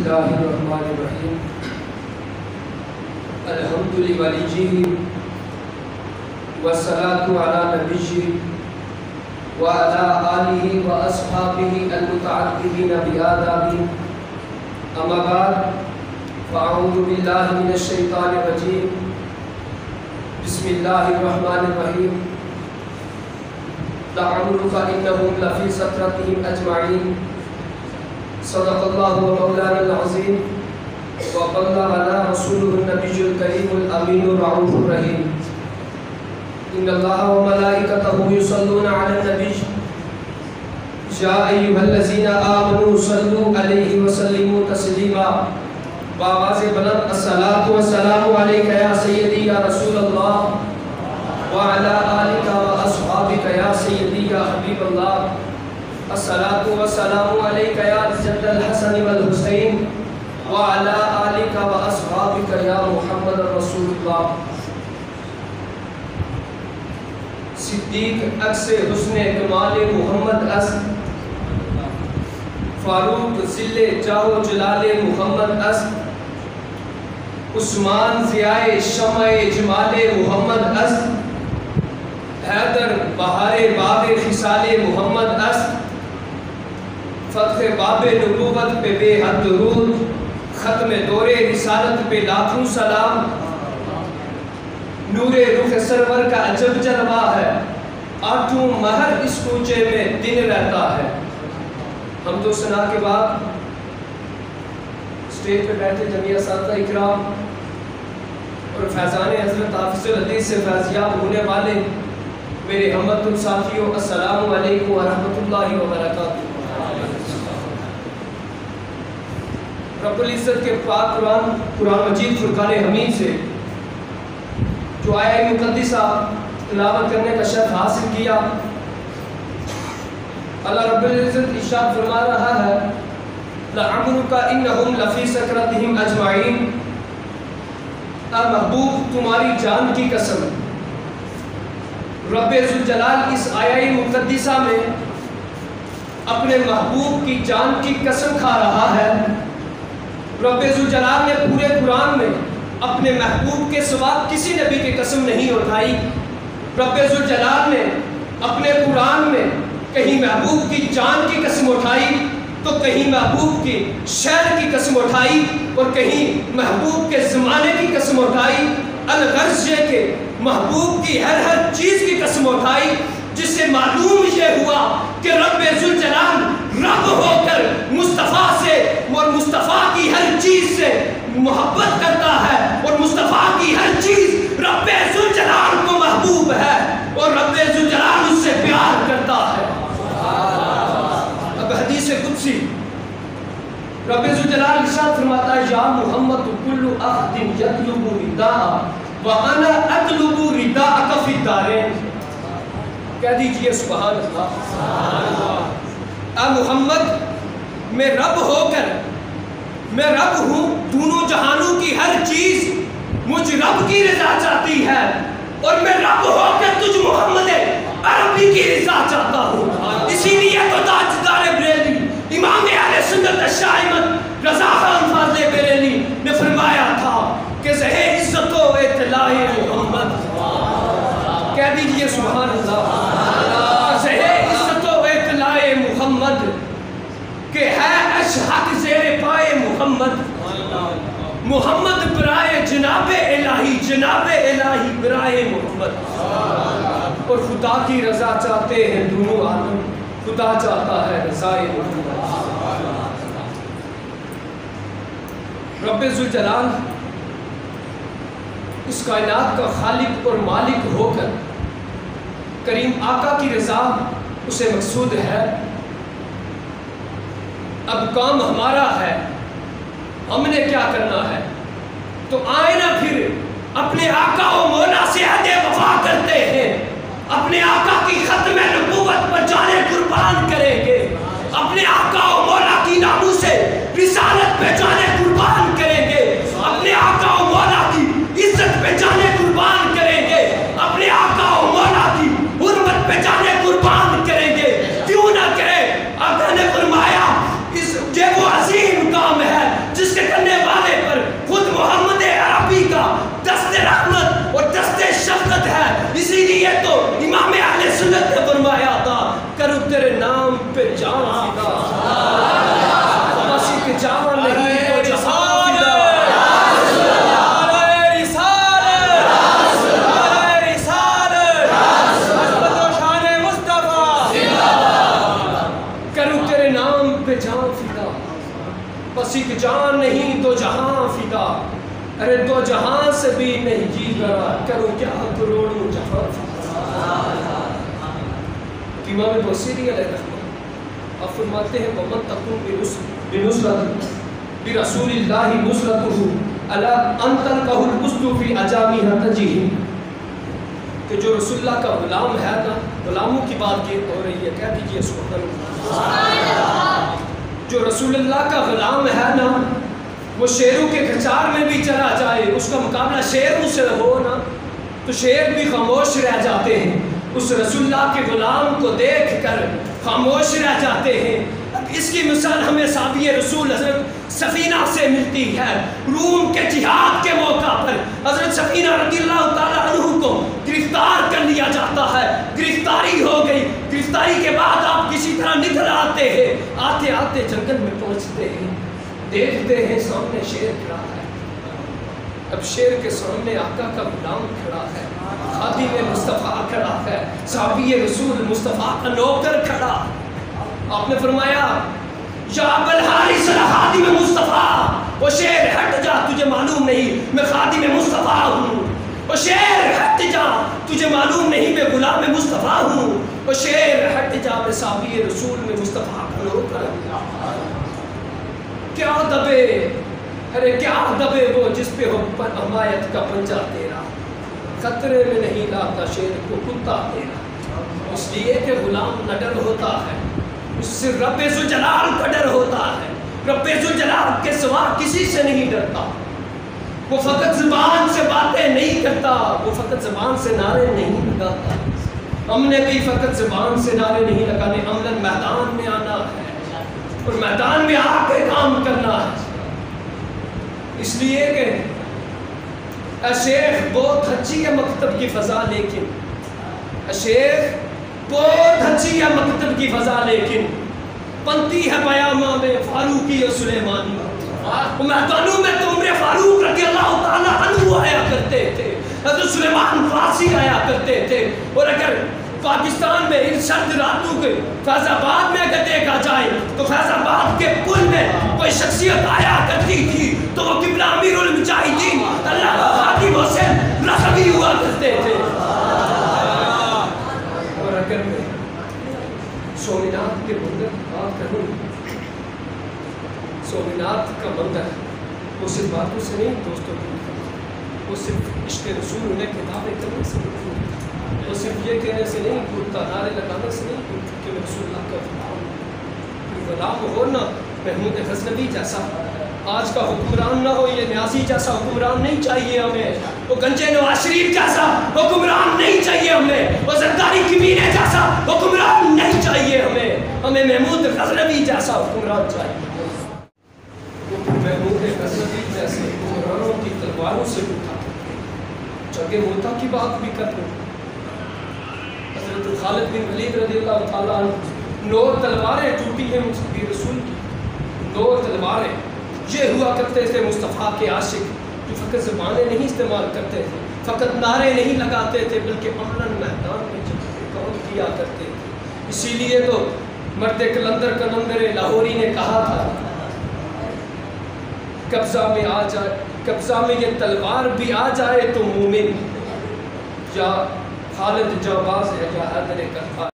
اللہ الرحمن الرحیم الحمد للہ والصلاة علی نبیہ وعلی آلہ واصحابہ المتعددین بآدابہ اما بعد فاعوذ باللہ من الشیطان الرجیم بسم اللہ الرحمن الرحیم لعمرک انہم لفی سکرتہم اجمعین صدق اللہ و مولانا العظیم وبلغنا رسوله النبی الکریم الامین الرؤوف الرحیم ان اللہ و ملائکتہ یصلون علی النبی یا ایھا الذین آمنوا صلوا علیہ وسلموا تسلیما بآواز بلند الصلاۃ والسلام علیک یا سیدی یا رسول اللہ وعلی آلک واصحابک یا سیدی یا حبیب اللہ الصلاۃ والسلام علیک یا جد الحسن والحسین وعلی آلک واصحابک یا محمد رسول اللہ صدیق عکس حسن کمال محمد اصل فاروق ذل جاہ و جلال محمد اصل عثمان ضیاء شمع جمال محمد اصل حیدر بہار باب خصال محمد اصل فتح باب نبوت پہ بے حد درود ختم دور رسالت پہ لاکھوں سلام نور رخ سرور کا عجب جلوہ ہے آٹھوں مہر اس کوچے میں دن رہتا ہے حمد و ثنا کے بعد اسٹیج پہ بیٹھے جمعیہ اساتذہ اکرام اور فیضان حضرت حافظ الحدیث سے فیضیاب ہونے والے میرے ہمت ساتھیوں السلام علیکم ورحمۃ اللہ وبرکاتہ رب العزت کے پاک قرآن مجید فرقان حمید سے جو آیہ مقدسہ تلاوت کرنے کا شرف حاصل کیا اللہ رب العزت ارشاد فرما رہا ہے لعمرک انہم لفی سکرتہم اجمعین اے محبوب تمہاری جان کی قسم رب ذوالجلال اس آیہ مقدسہ میں اپنے محبوب کی جان کی قسم کھا رہا ہے رب ذوالجلال نے پورے قرآن میں اپنے محبوب کے سوا کسی نبی کی قسم نہیں اٹھائی رب ذوالجلال نے اپنے قرآن میں کہیں محبوب کی جان کی قسم اٹھائی تو کہیں محبوب کی شہر کی قسم اٹھائی اور کہیں محبوب کے زمانے کی قسم اٹھائی الغرض یہ کہ محبوب کی ہر چیز کی قسم اٹھائی جس سے معلوم یہ ہوا کہ رب ذوالجلال رب ہو کر مصطفیٰ سے اور مصطفیٰ کی ہر چیز سے محبت کرتا ہے اور مصطفیٰ کی ہر چیز رب ذوالجلال کو محبوب ہے اور رب ذوالجلال اس سے پیار کرتا ہے اب حدیث قدسی رب ذوالجلال ارشاد فرماتا ہے یا محمد کل احد یطلب رداء وانا اطلب رداءک فی الدارین کہہ دیجئے سبحان اللہ اے محمد میں رب ہو کر میں رب ہوں دونوں جہانوں کی ہر چیز مجھ رب کی رضا چاہتی ہے اور میں رب ہو کر تجھ محمد عربی کی رضا چاہتا ہوں اسی لیے تو تاجدار بریلوی امام اہل سنت الشاہ احمد رضا خان فاضل بریلوی نے فرمایا تھا کہ زہے عزت و اطلاع محمد کہہ دیجئے سبحان اللہ زہے عزت و اطلاع محمد کہ ہے اشحق زیر پائے محمد محمد برائے جناب الہی برائے محمد اور خدا کی رضا چاہتے ہیں دونوں عالم خدا چاہتا ہے رضائے محمد رب ذوالجلال اس کائنات کا خالق اور مالک ہو کر کریم آقا کی رضا اسے مقصود ہے اب کام ہمارا ہے ہم نے کیا کرنا ہے تو آئے نا پھر اپنے آقا و مولا سے عہد وفا کرتے ہیں اپنے آقا کی ختم نبوت پر جانے قربان کریں گے اپنے آقا و مولا کی ناموس سے رسالت پہ جانے قربان کریں گے اپنے آقا و مولا کی عزت پہ جانے قربان کریں گے اپنے آقا و مولا کی حرمت پہ جانے قربان کریں گے کیوں نہ کرے آقا نے فرمایا یہ وہ عظیم کام ہے بس ایک جان نہیں دو جہاں فدا، ارے دو جہاں سے بھی نہیں جی رہا، کروں کیا کروڑوں جہاں فدا۔ امام بصیری علیہ الرحمہ آپ فرماتے ہیں وَمَن تَكُنْ بِنُصْرَةٍ بِرَسُولِ اللَّهِ نُصْرَتُهُ عَلَىٰ أَن تَلْقَهُ الْأُسْدُ فِي أَجَامِهَا تَجِهِ، کہ جو رسول اللہ کا غلام ہے نا، غلاموں کی بات کی ہو رہی ہے، کہہ دیجئے سبحان اللہ۔ جو رسول اللہ کا غلام ہے نا، وہ شیروں کے کھچار میں بھی چلا جائے، اس کا مقابلہ شیروں سے ہو نا تو شیر بھی خاموش رہ جاتے ہیں، اس رسول اللہ کے غلام کو دیکھ کر خاموش رہ جاتے ہیں۔ اب اس کی مثال ہمیں صحابی رسول حضرت سفینہ سے ملتی ہے۔ روم کے جہاد کے موقع پر حضرت سفینہ رضی اللہ تعالیٰ عنہ کو گرفتار کر لیا جاتا ہے، گرفتاری ہو گئی، گرفتاری کے بعد آپ کسی طرح نکل آتے ہیں، آتے آتے جنگل میں پہنچتے ہیں، دیکھتے ہیں سامنے شیر کھڑا ہے۔ اب شیر کے سامنے آقا کا غلام کھڑا ہے، خادم مصطفیٰ کھڑا ہے، صحابی رسول مصطفیٰ کا نوکر کھڑا۔ آپ نے فرمایا یا ابا الحارث خادم مصطفیٰ، وہ شیر ہٹ جا تجھے معلوم نہیں میں خادم مصطفیٰ ہوں، وہ شیر ہٹ جا تجھے معلوم نہیں میں غلام مصطفیٰ ہوں، وہ شیر ہٹ جا میں صحابی رسول میں مصطفیٰ کا نوکر ہوں۔ کیا دبے، ارے کیا دبے وہ جس پہ ہو حمایت کا پنجہ تیرا، خطرے میں نہیں لاتا شیر کو کتا تیرا، اس لیے کہ غلام نہ ڈر ہوتا ہے، اس سے رب ذوالجلال کا ڈر ہوتا ہے، رب ذوالجلال کے سوا کسی سے نہیں ڈرتا، وہ فقط زبان سے باتیں نہیں کرتا، وہ فقط زبان سے نعرے نہیں لگاتا۔ ہم نے بھی فقط زبان سے نعرے نہیں لگانے، عملاً میدان میں آنا ہے اور میدان میں آ کے کام کرنا ہے۔ اس لیے کہ اے شیخ بہت اچھی ہے مکتب کی فضا، لیکن اے شیخ بہت اچھی ہے مکتب کی فضا، لیکن بنتی ہے پیامہ میں فاروقی و سلیمانی۔ میدانوں میں تو عمر فاروق رضی اللہ تعالیٰ عنہ آیا کرتے تھے، حضرت سلیمان فارسی آیا کرتے تھے، اور اگر پاکستان میں ان سرد راتوں کے فیض آباد میں اگر دیکھا جائے تو فیض آباد کے پل میں کوئی شخصیت آیا کرتی تھی تو وہ قبلہ امیر المجاہدین اللہ خادم حسین رضوی ہوا کرتے تھے۔ اور اگر میں سومنات کے منظر کی بات کروں، سومنات کا منظر وہ صرف باتوں سے نہیں دوستوں کی، وہ صرف عشق رسول انہیں کتابیں کرنے سے نہیں، وہ صرف یہ کہنے سے نہیں ٹوٹتا، نعرے لگانے سے نہیں ٹوٹتا کہ میں رسول اللہ کا غلام ہو نا، محمود غزنوی جیسا آج کا حکمران نہ ہو، یہ نیازی جیسا حکمران نہیں چاہیے ہمیں، وہ گنجے نواز شریف جیسا حکمران نہیں چاہیے ہمیں، وہ زرداری کمینے جیسا حکمران نہیں چاہیے ہمیں محمود غزنوی جیسا حکمران چاہیے۔ محمود غزنوی جیسے حکمرانوں کی تلواروں سے اٹھا، جنگ موتا کی بات بھی کر لوں، حضرت خالد بن ولید رضی اللہ تعالیٰ عنہ 9 تلواریں ٹوٹی ہیں مصطفی رسول کی، 9 تلواریں۔ یہ ہوا کرتے تھے مصطفیٰ کے عاشق جو فقط زبانیں نہیں استعمال کرتے تھے، فقط نعرے نہیں لگاتے تھے، بلکہ عملاً میدان میں کام کیا کرتے تھے۔ اسی لیے تو مرد کلندر کلندر لاہوری نے کہا تھا قبضہ میں یہ تلوار بھی آ جائے تو مومن، یا خالد جانباز ہے یا حیدر کربلا۔